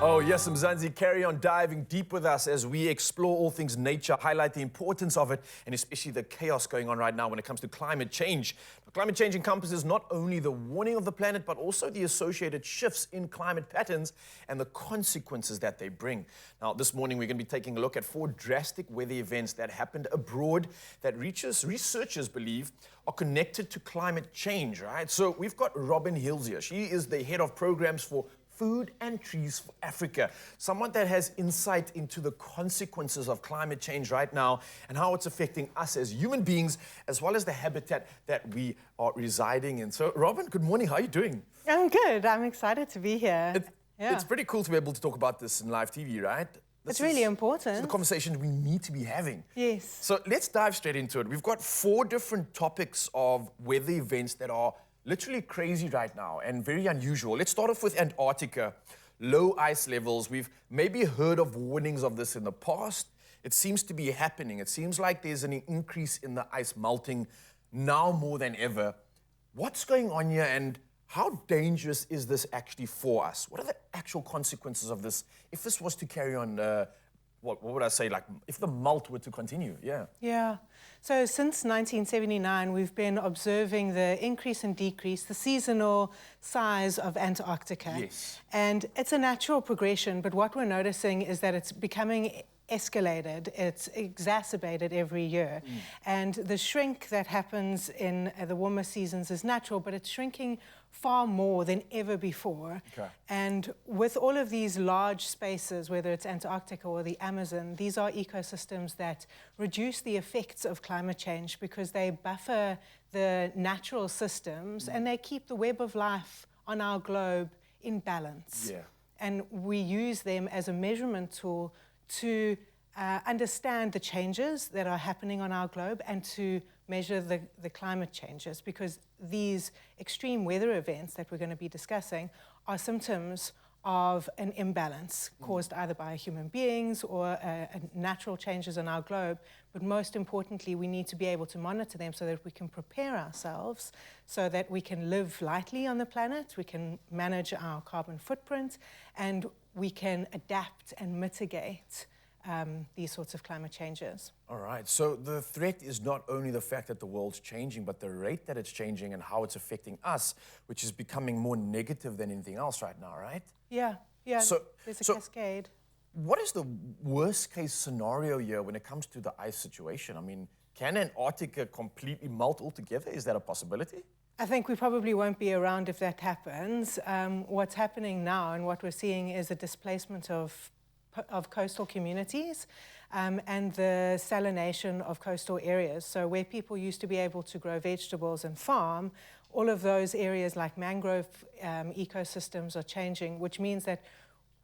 Oh, yes, Mzansi, carry on diving deep with us as we explore all things nature, highlight the importance of it, and especially the chaos going on right now when it comes to climate change. Climate change encompasses not only the warning of the planet, but also the associated shifts in climate patterns and the consequences that they bring. Now, this morning, we're going to be taking a look at 4 drastic weather events that happened abroad that researchers believe are connected to climate change, right? So we've got Robin Hills here. She is the head of programs for Food and Trees for Africa, someone that has insight into the consequences of climate change right now and how it's affecting us as human beings, as well as the habitat that we are residing in. So, Robin, good morning. How are you doing? I'm good. I'm excited to be here. It's pretty cool to be able to talk about this in live TV, right? It's really important. This is the conversation we need to be having. Yes. So let's dive straight into it. We've got 4 different topics of weather events that are literally crazy right now and very unusual. Let's start off with Antarctica. Low ice levels. We've maybe heard of warnings of this in the past. It seems to be happening. It seems like there's an increase in the ice melting now more than ever. What's going on here and how dangerous is this actually for us? What are the actual consequences of this if this was to carry on, what would I say, like if the melt were to continue? Yeah. So since 1979, we've been observing the increase and decrease, the seasonal size of Antarctica. Yes. And it's a natural progression, but what we're noticing is that it's becoming escalated, it's exacerbated every year. And the shrink that happens in the warmer seasons is natural, but it's shrinking far more than ever before. Okay. And with all of these large spaces, whether it's Antarctica or the Amazon, these are ecosystems that reduce the effects of climate change because they buffer the natural systems and they keep the web of life on our globe in balance. Yeah. And we use them as a measurement tool to understand the changes that are happening on our globe and to measure the climate changes, because these extreme weather events that we're going to be discussing are symptoms of an imbalance caused either by human beings or natural changes on our globe. But most importantly, we need to be able to monitor them so that we can prepare ourselves so that we can live lightly on the planet, we can manage our carbon footprint, and we can adapt and mitigate these sorts of climate changes. All right, so the threat is not only the fact that the world's changing, but the rate that it's changing and how it's affecting us, which is becoming more negative than anything else right now, right? Yeah, there's a cascade. What is the worst case scenario here when it comes to the ice situation? I mean, can Antarctica completely melt altogether? Is that a possibility? I think we probably won't be around if that happens. What's happening now and what we're seeing is a displacement of coastal communities and the salination of coastal areas. So where people used to be able to grow vegetables and farm, all of those areas like mangrove ecosystems are changing, which means that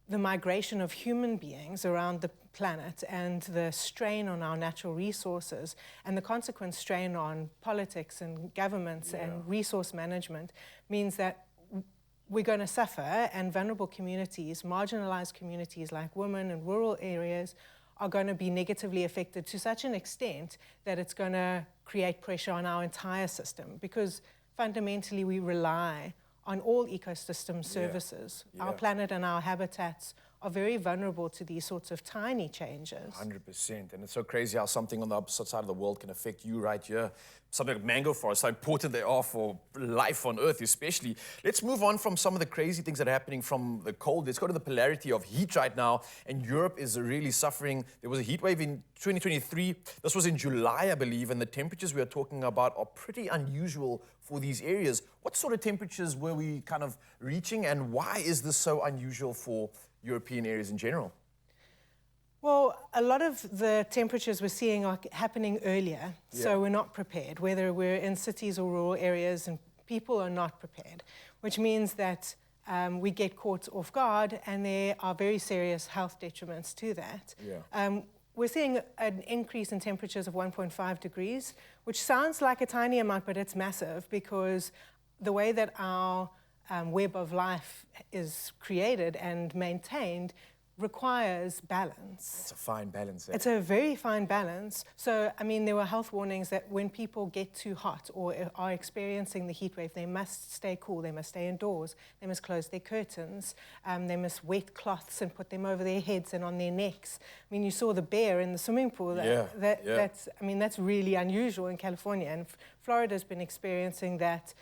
the migration of human beings around the planet and the strain on our natural resources and the consequent strain on politics and governments and resource management means that we're going to suffer, and vulnerable communities, marginalized communities like women in rural areas are going to be negatively affected to such an extent that it's going to create pressure on our entire system, because fundamentally we rely on all ecosystem services. Our planet and our habitats are very vulnerable to these sorts of tiny changes. 100%. And it's so crazy how something on the opposite side of the world can affect you right here. Something like mangrove forests, how important they are for life on Earth especially. Let's move on from some of the crazy things that are happening from the cold. Let's go to the polarity of heat right now. And Europe is really suffering. There was a heat wave in 2023. This was in July, I believe. And the temperatures we are talking about are pretty unusual for these areas. What sort of temperatures were we kind of reaching? And why is this so unusual for European areas in general? Well, a lot of the temperatures we're seeing are happening earlier, so we're not prepared, whether we're in cities or rural areas, and people are not prepared, which means that we get caught off guard and there are very serious health detriments to that. We're seeing an increase in temperatures of 1.5 degrees, which sounds like a tiny amount, but it's massive because the way that our web of life is created and maintained requires balance. It's a fine balance. It's a very fine balance. So, I mean, there were health warnings that when people get too hot or are experiencing the heat wave, they must stay cool, they must stay indoors, they must close their curtains, they must wet cloths and put them over their heads and on their necks. I mean, you saw the bear in the swimming pool. That's really unusual in California, and Florida's been experiencing that.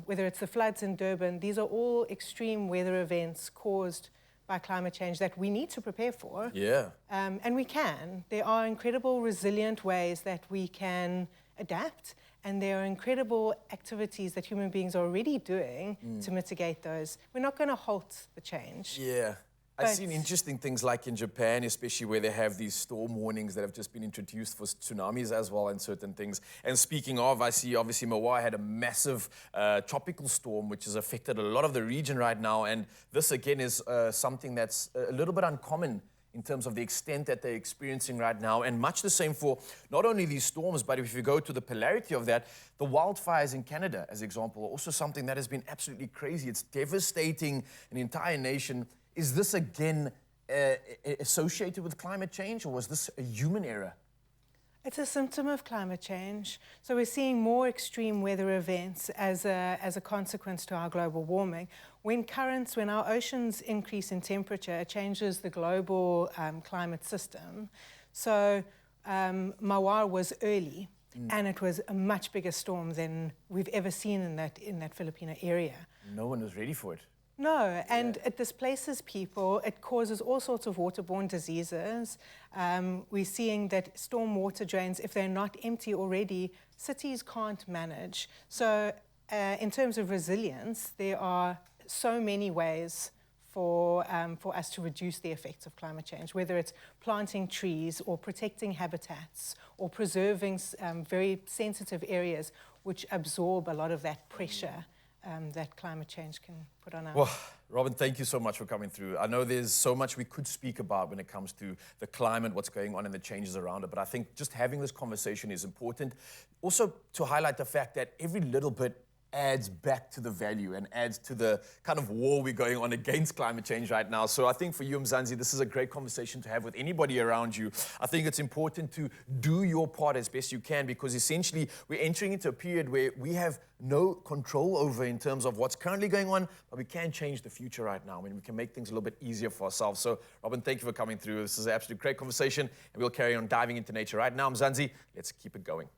Whether it's the floods in Durban, these are all extreme weather events caused by climate change that we need to prepare for. Yeah. And we can. There are incredible resilient ways that we can adapt, and there are incredible activities that human beings are already doing to mitigate those. We're not going to halt the change. Yeah. I've seen interesting things like in Japan, especially where they have these storm warnings that have just been introduced for tsunamis as well and certain things. And speaking of, I see obviously Mawai had a massive tropical storm which has affected a lot of the region right now. And this again is something that's a little bit uncommon in terms of the extent that they're experiencing right now. And much the same for not only these storms, but if you go to the polarity of that, the wildfires in Canada, as example, are also something that has been absolutely crazy. It's devastating an entire nation. Is this again associated with climate change, or was this a human error? It's a symptom of climate change. So we're seeing more extreme weather events as a consequence to our global warming. When our oceans increase in temperature, it changes the global climate system. So Mawar was early, and it was a much bigger storm than we've ever seen in that Filipino area. No one was ready for it. No, and it displaces people. It causes all sorts of waterborne diseases. We're seeing that storm water drains, if they're not empty already, cities can't manage. So in terms of resilience, there are so many ways for us to reduce the effects of climate change, whether it's planting trees or protecting habitats or preserving very sensitive areas which absorb a lot of that pressure that climate change can put on us. Well, Robin, thank you so much for coming through. I know there's so much we could speak about when it comes to the climate, what's going on and the changes around it, but I think just having this conversation is important. Also to highlight the fact that every little bit adds back to the value and adds to the kind of war we're going on against climate change right now. So I think for you, Mzansi, this is a great conversation to have with anybody around you. I think it's important to do your part as best you can, because essentially we're entering into a period where we have no control over in terms of what's currently going on, but we can change the future right now. I mean, we can make things a little bit easier for ourselves. So Robin, thank you for coming through. This is an absolutely great conversation, and we'll carry on diving into nature right now. Mzansi, let's keep it going.